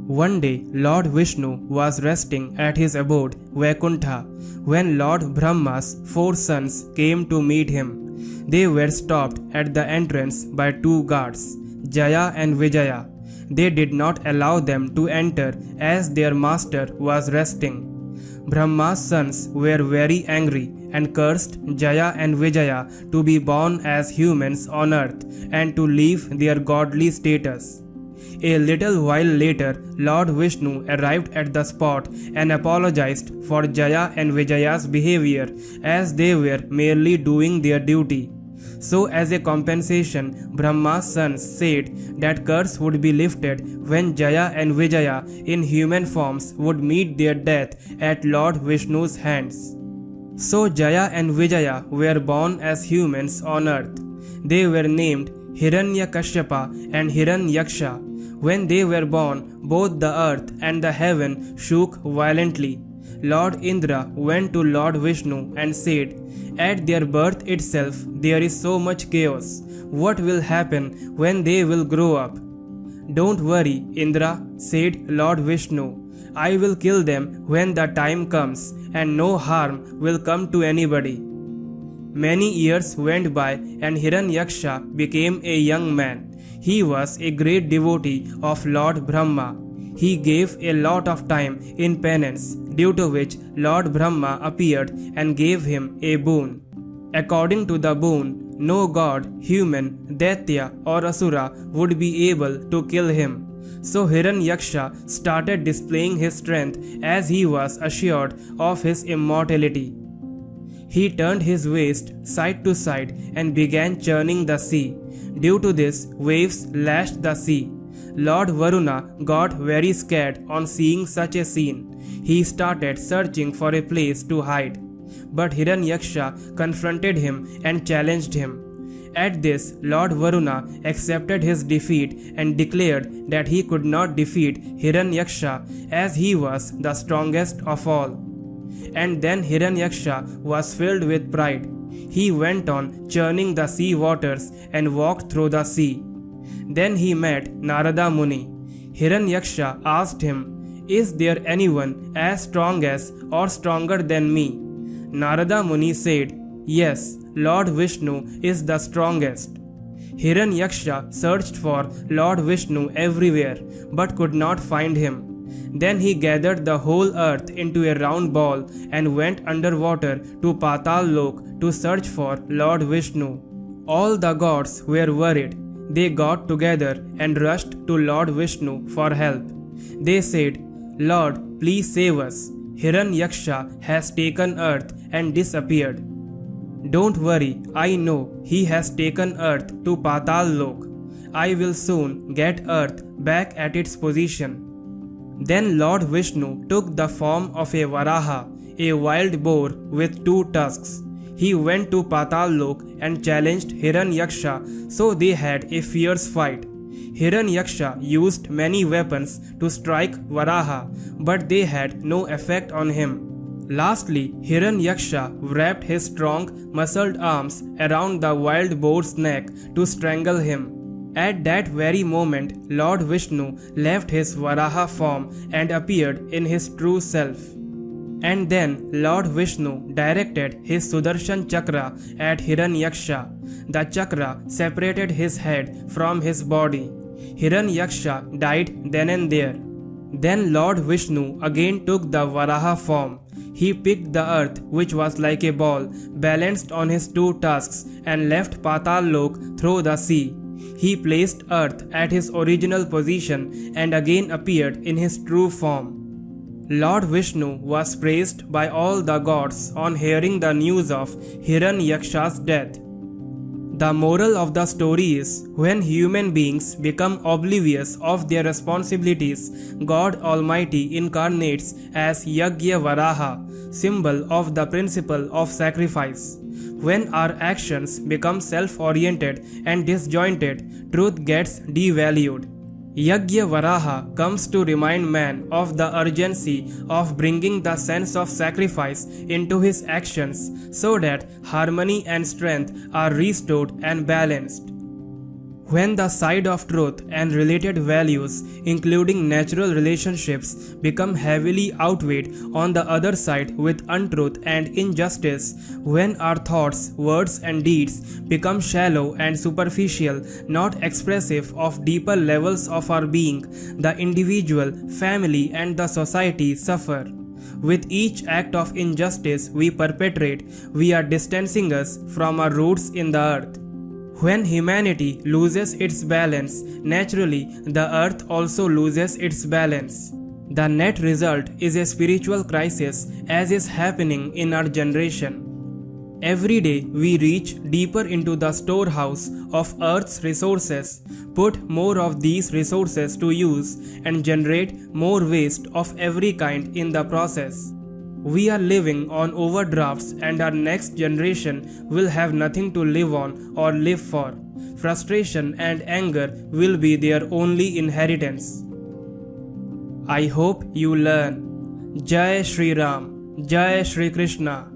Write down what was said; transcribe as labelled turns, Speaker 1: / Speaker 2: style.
Speaker 1: One day, Lord Vishnu was resting at his abode, Vaikuntha, when Lord Brahma's 4 sons came to meet him. They were stopped at the entrance by 2 guards, Jaya and Vijaya. They did not allow them to enter as their master was resting. Brahma's sons were very angry and cursed Jaya and Vijaya to be born as humans on earth and to leave their godly status. A little while later, Lord Vishnu arrived at the spot and apologized for Jaya and Vijaya's behavior as they were merely doing their duty. So as a compensation, Brahma's sons said that curse would be lifted when Jaya and Vijaya in human forms would meet their death at Lord Vishnu's hands. So Jaya and Vijaya were born as humans on earth. They were named Hiranyakashyapa and Hiranyaksha. When they were born, both the earth and the heaven shook violently. Lord Indra went to Lord Vishnu and said, "At their birth itself there is so much chaos. What will happen when they will grow up?" "Don't worry, Indra," said Lord Vishnu. "I will kill them when the time comes, and no harm will come to anybody." Many years went by and Hiranyaksha became a young man. He was a great devotee of Lord Brahma. He gave a lot of time in penance, due to which Lord Brahma appeared and gave him a boon. According to the boon, no god, human, Daitya or Asura would be able to kill him. So Hiranyaksha started displaying his strength as he was assured of his immortality. He turned his waist side to side and began churning the sea. Due to this, waves lashed the sea. Lord Varuna got very scared on seeing such a scene. He started searching for a place to hide. But Hiranyaksha confronted him and challenged him. At this, Lord Varuna accepted his defeat and declared that he could not defeat Hiranyaksha as he was the strongest of all. And then Hiranyaksha was filled with pride. He went on churning the sea waters and walked through the sea. Then he met Narada Muni. Hiranyaksha asked him, "Is there anyone as strong as or stronger than me?" Narada Muni said, "Yes, Lord Vishnu is the strongest." Hiranyaksha searched for Lord Vishnu everywhere but could not find him. Then he gathered the whole earth into a round ball and went underwater to Patal Lok to search for Lord Vishnu. All the gods were worried. They got together and rushed to Lord Vishnu for help. They said, "Lord, please save us. Hiranyaksha has taken earth and disappeared." "Don't worry, I know he has taken earth to Patal Lok. I will soon get earth back at its position." Then Lord Vishnu took the form of a Varaha, a wild boar with 2 tusks. He went to Patal Lok and challenged Hiranyaksha, so they had a fierce fight. Hiranyaksha used many weapons to strike Varaha, but they had no effect on him. Lastly, Hiranyaksha wrapped his strong, muscled arms around the wild boar's neck to strangle him. At that very moment, Lord Vishnu left his Varaha form and appeared in his true self. And then Lord Vishnu directed his Sudarshan Chakra at Hiranyaksha. The chakra separated his head from his body. Hiranyaksha died then and there. Then Lord Vishnu again took the Varaha form. He picked the earth, which was like a ball, balanced on his 2 tusks, and left Patal Lok through the sea. He placed earth at his original position and again appeared in his true form. Lord Vishnu was praised by all the gods on hearing the news of Hiranyaksha's death. The moral of the story is, when human beings become oblivious of their responsibilities, God Almighty incarnates as Yagya Varaha, symbol of the principle of sacrifice. When our actions become self-oriented and disjointed, truth gets devalued. Yagya Varaha comes to remind man of the urgency of bringing the sense of sacrifice into his actions so that harmony and strength are restored and balanced. When the side of truth and related values, including natural relationships, become heavily outweighed on the other side with untruth and injustice, when our thoughts, words, and deeds become shallow and superficial, not expressive of deeper levels of our being, the individual, family, and the society suffer. With each act of injustice we perpetrate, we are distancing us from our roots in the earth. When humanity loses its balance, naturally the earth also loses its balance. The net result is a spiritual crisis, as is happening in our generation. Every day we reach deeper into the storehouse of Earth's resources, put more of these resources to use, and generate more waste of every kind in the process. We are living on overdrafts, and our next generation will have nothing to live on or live for. Frustration and anger will be their only inheritance. I hope you learn. Jai Shri Ram, Jai Shri Krishna.